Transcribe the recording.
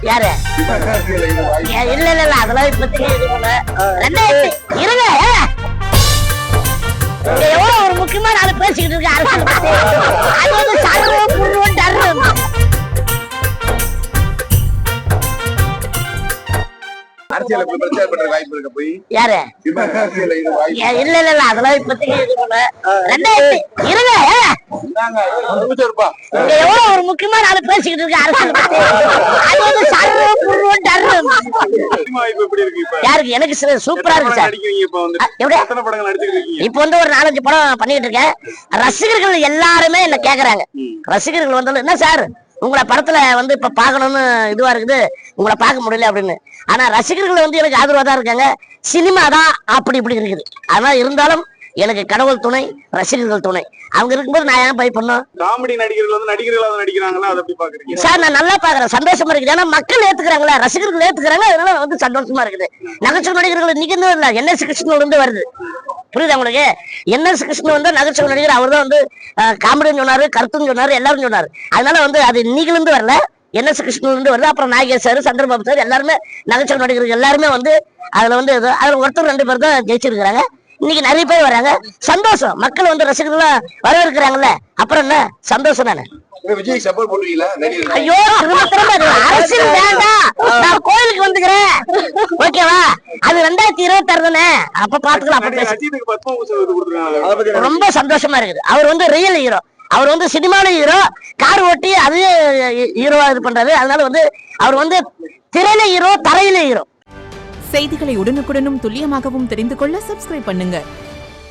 யாரு இல்ல இல்ல இல்ல அதெல்லாம் இப்போதைக்கு இருங்க. எவ்வளவு ஒரு முக்கியமான ஆளு பேசிக்கிட்டு இருக்கு அரசியல் பத்தி. அது வந்து சர்வம் புருவம் டர்வம். யாரு இல்ல இல்ல இல்ல அதெல்லாம் இப்போதைக்கு இருங்க. எவ்வளவு ஒரு முக்கியமான ஆளு பேசிக்கிட்டு இருக்கு அரசியல் பத்தி. அது வந்து சர்வம் புருவம் டர்வம். யாருக்கு எனக்கு சூப்பரா இருக்கு சார். இப்ப வந்து ஒரு 4-5 படம் பண்ணிட்டு இருக்கேன். ரசிகர்கள் எல்லாருமே என்ன கேக்குறாங்க. ரசிகர்கள் வந்து என்ன சார் உங்களை படத்துல வந்து இப்ப பாக்கணும்னு இதுவா இருக்குது, உங்களை பார்க்க முடியல அப்படின்னு. ஆனா ரசிகர்கள் வந்து எனக்கு ஆதரவா தான் இருக்காங்க. சினிமா தான் அப்படி இப்படி இருக்குது. ஆனா இருந்தாலும் எனக்கு கடவுள் துணை, ரசிகர்கள் துணை. அவங்க இருக்கும்போது நான் ஏன் போய் பண்ணோம். காமெடி நடிகர்கள் வந்து நடிகர்களாக நடிக்கிறாங்களா, அதை எப்படி பாக்குறீங்க சார்? நான் நல்லா பாக்குறேன், சந்தோஷமா இருக்குது. ஏன்னா மக்கள் ஏத்துக்கிறாங்களா, ரசிகர்கள் ஏத்துக்கிறாங்க, அதனால வந்து சந்தோஷமா இருக்குது. நகைச்சுவை நடிகர்கள் இன்னைக்கு இல்ல, NS கிருஷ்ணன் இருந்து வருது. புரியுதா உங்களுக்கு? NS கிருஷ்ணன் வந்து நகைச்சுவை நடிகர். அவர் தான் வந்து காமெடின்னு சொன்னாரு, கருத்துன்னு சொன்னாரு, எல்லாரும் சொன்னாரு. அதனால வந்து அது இன்னைக்கு இருந்து வரல, NS கிருஷ்ணன் இருந்து வருது. அப்புறம் நாகேஷ் சார், சந்திரபாபு சார், எல்லாருமே நகைச்சுவை நடிகர்கள் எல்லாருமே வந்து அதுல வந்து அதுல ஒருத்தர் 2 பேர் தான் ஜெயிச்சிருக்கிறாங்க. இன்னைக்கு நிறைய பேர் வராங்க, சந்தோஷம். மக்கள் வந்து ரசிகர்கள் வரவேற்கிறாங்கல்ல, அப்புறம் என்ன சந்தோஷம் தானே. விஜய் சப்போர்ட் பண்ணுவீங்களா? ஐயோ அரசியல் வேண்டாம், நான் கோயிலுக்கு வந்துக்கிறேன், ஓகேவா? அது 2026 தானே, அப்ப பாத்துக்கலாம். ரொம்ப சந்தோஷமா இருக்குது. அவர் வந்து ரியல் ஹீரோ. அவர் வந்து சினிமால ஹீரோ, கார் ஓட்டி அது ஹீரோவா இது பண்றாரு. அதனால வந்து அவர் வந்து திரையில ஹீரோ, தரையில ஹீரோ. செய்திகளை உடனுக்குடனும் துல்லியமாகவும் தெரிந்து கொள்ள சப்ஸ்கிரைப் பண்ணுங்க.